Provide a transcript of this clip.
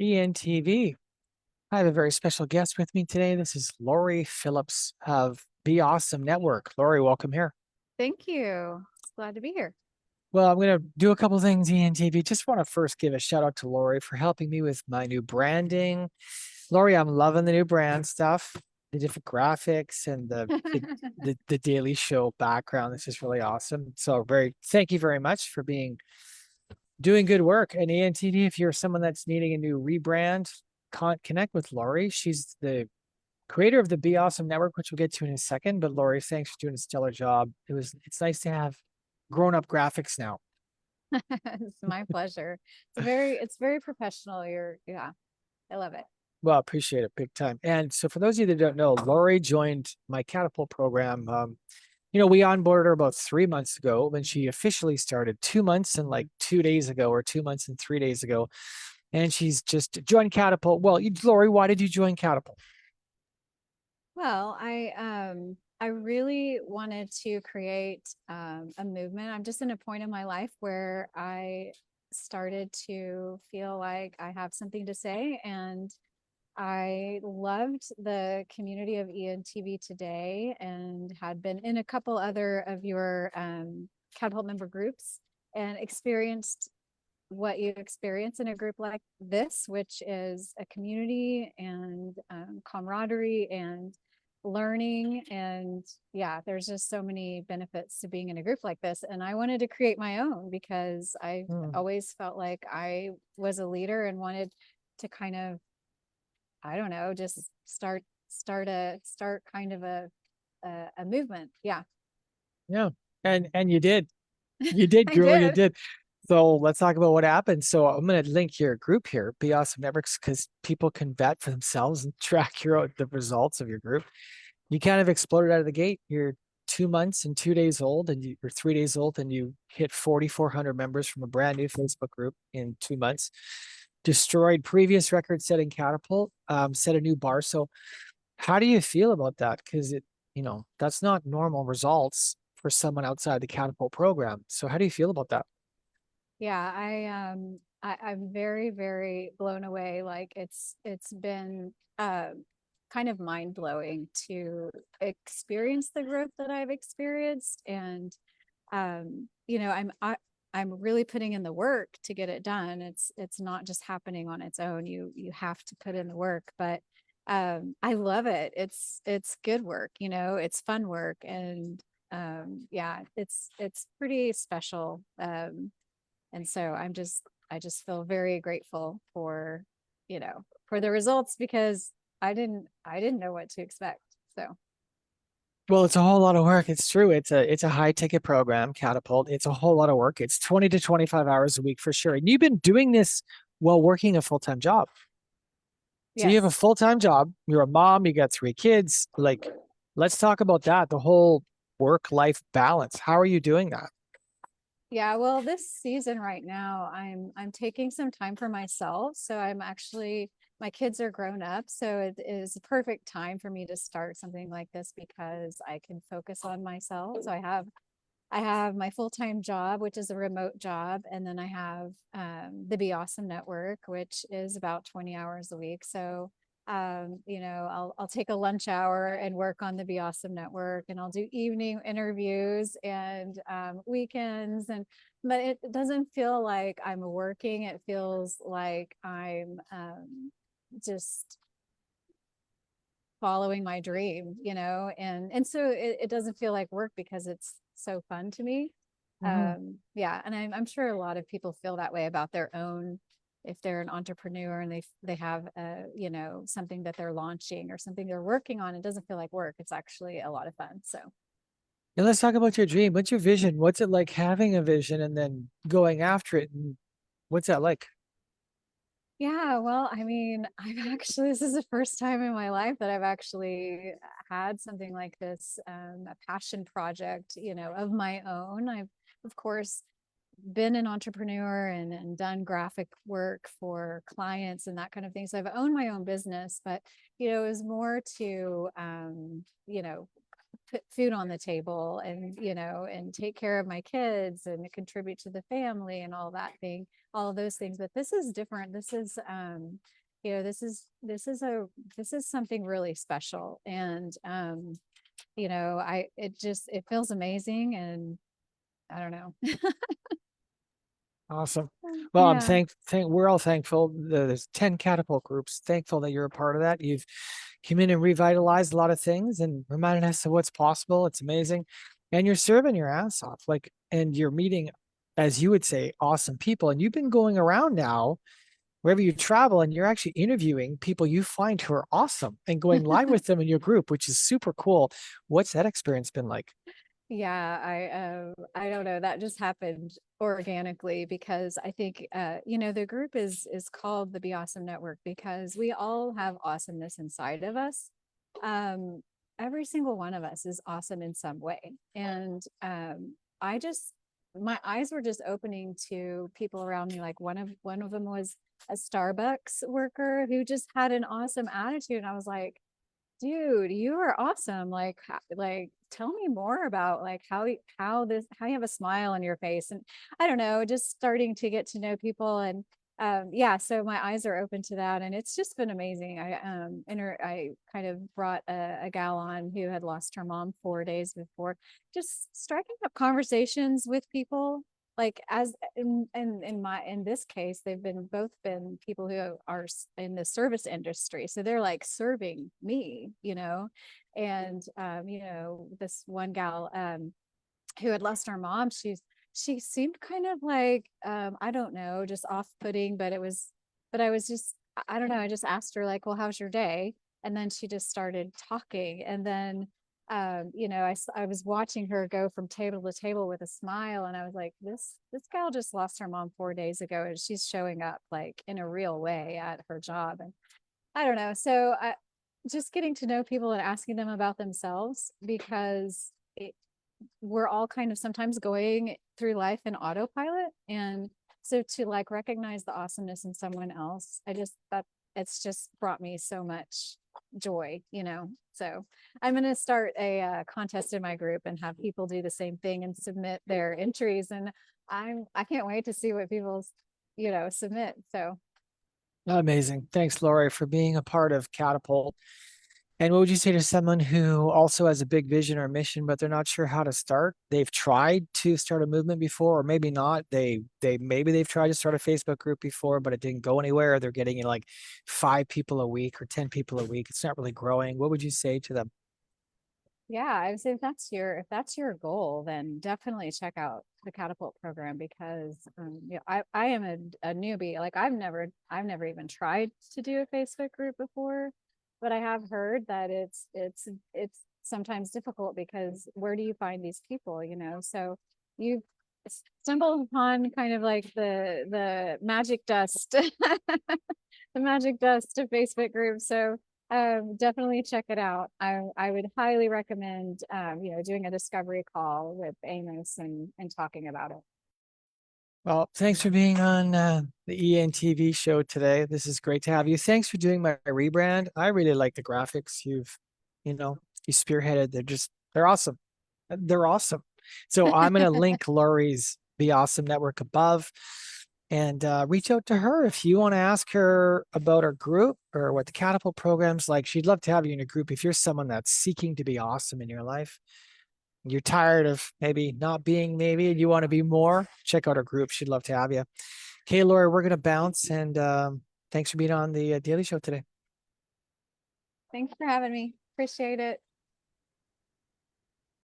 ENTV. I have a very special guest with me today. This is Lori Phillips of Be Awesome Network. Lori, welcome here. Thank you. Glad to be here. Well, I'm going to do a couple things, ENTV. Just want to first give a shout out to Lori for helping me with my new branding. Lori, I'm loving the new brand stuff, the different graphics and the Daily Show background. This is really awesome. So thank you very much for doing good work. And ENTV, if you're someone that's needing a new rebrand, connect with Lori. She's the creator of the Be Awesome Network, which we'll get to in a second. But Lori, thanks for doing a stellar job. It's nice to have grown-up graphics now. It's my pleasure. It's very professional. Yeah, I love it. Well, appreciate it big time. And so for those of you that don't know, Lori joined my Catapult program. We onboarded her about 3 months ago when she officially started 2 months and like 2 days ago, or 2 months and 3 days ago. And she's just joined Catapult. Well, Lori, why did you join Catapult? Well, I really wanted to create a movement. I'm just in a point in my life where I started to feel like I have something to say, and I loved the community of ENTV today and had been in a couple other of your Catapult member groups and experienced what you experience in a group like this, which is a community and camaraderie and learning. And yeah, there's just so many benefits to being in a group like this. And I wanted to create my own because I always felt like I was a leader and wanted to kind of, I don't know, just start kind of a movement. Yeah. Yeah. And you did. You did, I girl, you did. did. So let's talk about what happened. So I'm going to link your group here, Be Awesome Networks, because people can vet for themselves and track the results of your group. You kind of exploded out of the gate. You're 2 months and 2 days old, and you're 3 days old, and you hit 4,400 members from a brand new Facebook group in 2 months. Destroyed previous record-setting Catapult, set a new bar. So how do you feel about that? Because that's not normal results for someone outside the Catapult program. So how do you feel about that? Yeah, I'm very, very blown away. Like it's been kind of mind blowing to experience the growth that I've experienced. And I'm really putting in the work to get it done. It's not just happening on its own. You have to put in the work, but I love it. It's good work, it's fun work. And yeah, it's pretty special. And so I just feel very grateful for the results, because I didn't know what to expect. So Well, it's a whole lot of work. It's true. It's a high ticket program, Catapult. It's a whole lot of work. It's 20 to 25 hours a week for sure. And you've been doing this while working a full-time job. So you have a yes. full-time job, you're a mom, you got 3 kids. Like, let's talk about that, the whole work-life balance. How are you doing that? Yeah, well, this season right now, I'm taking some time for myself. So my kids are grown up, so it is a perfect time for me to start something like this because I can focus on myself. So I have my full-time job, which is a remote job, and then I have the Be Awesome Network, which is about 20 hours a week. So I'll take a lunch hour and work on the Be Awesome Network, and I'll do evening interviews and weekends, but it doesn't feel like I'm working. It feels like I'm just following my dream, and so it doesn't feel like work because it's so fun to me. Mhm. Yeah, and I'm sure a lot of people feel that way about their own, if they're an entrepreneur and they have something that they're launching or something they're working on. It doesn't feel like work. It's actually a lot of fun. So And let's talk about your dream. What's your vision? What's it like having a vision and then going after it? And what's that like? yeah, well, I mean, this is the first time in my life that I've actually had something like this, a passion project, of my own. I've, of course, been an entrepreneur and done graphic work for clients and that kind of thing. So I've owned my own business, but, it was more to, put food on the table and, you know, and take care of my kids and contribute to the family and all that thing, all of those things. But this is different. This is, you know, this is something really special. And, you know, it feels amazing. And I don't know. Awesome. Well, I'm Yeah. we're all thankful. There's 10 Catapult groups. Thankful that you're a part of that. You've come in and revitalized a lot of things and reminded us of what's possible. It's amazing. And you're serving your ass off. Like, and you're meeting, as you would say, awesome people. And you've been going around now wherever you travel and you're actually interviewing people you find who are awesome and going live with them in your group, which is super cool. What's that experience been like? Yeah, I don't know. That just happened organically because I think you know, the group is called the Be Awesome Network because we all have awesomeness inside of us. Um, every single one of us is awesome in some way. And I just my eyes were just opening to people around me. Like one of them was a Starbucks worker who just had an awesome attitude. And I was like, dude, you are awesome. Like, like, tell me more about like how you have a smile on your face. And I don't know, just starting to get to know people. And yeah, so my eyes are open to that. And it's just been amazing. I kind of brought a gal on who had lost her mom 4 days before, just striking up conversations with people. Like as in this case, they've both been people who are in the service industry, so they're like serving me, you know. And you know, this one gal who had lost her mom, she seemed kind of like I don't know, just off-putting, but I was just I don't know, I just asked her like, well, how's your day? And then she just started talking. And then you know, I was watching her go from table to table with a smile, and I was like, this gal just lost her mom 4 days ago, and she's showing up like in a real way at her job. And I don't know. So just getting to know people and asking them about themselves, because we're all kind of sometimes going through life in autopilot. And so to like recognize the awesomeness in someone else, it's just brought me so much joy, you know. So I'm going to start a contest in my group and have people do the same thing and submit their entries. And I can't wait to see what people, you know, submit. So Amazing. Thanks, Lori, for being a part of Catapult. And what would you say to someone who also has a big vision or mission, but they're not sure how to start? They've tried to start a movement before, or maybe not. Maybe they've tried to start a Facebook group before, but it didn't go anywhere. They're getting like 5 people a week or 10 people a week. It's not really growing. What would you say to them? yeah, I would say if that's your goal, then definitely check out the Catapult program, because you know, I am a newbie. Like I've never even tried to do a Facebook group before, but I have heard that it's sometimes difficult, because where do you find these people, you know? So you stumble upon kind of like the magic dust, the magic dust of Facebook groups. So definitely check it out. I would highly recommend you know, doing a discovery call with Amos and talking about it. Well, thanks for being on the ENTV show today. This is great to have you. Thanks for doing my rebrand. I really like the graphics you know, you spearheaded. They're awesome. They're awesome. So I'm going to link Lori's Be Awesome Network above and reach out to her if you want to ask her about her group or what the Catapult program's like. She'd love to have you in a group if you're someone that's seeking to be awesome in your life. You're tired of maybe not being maybe and you want to be more, check out our group. She'd love to have you. Okay, Lori, we're going to bounce, and thanks for being on the Daily Show today. Thanks for having me. Appreciate it.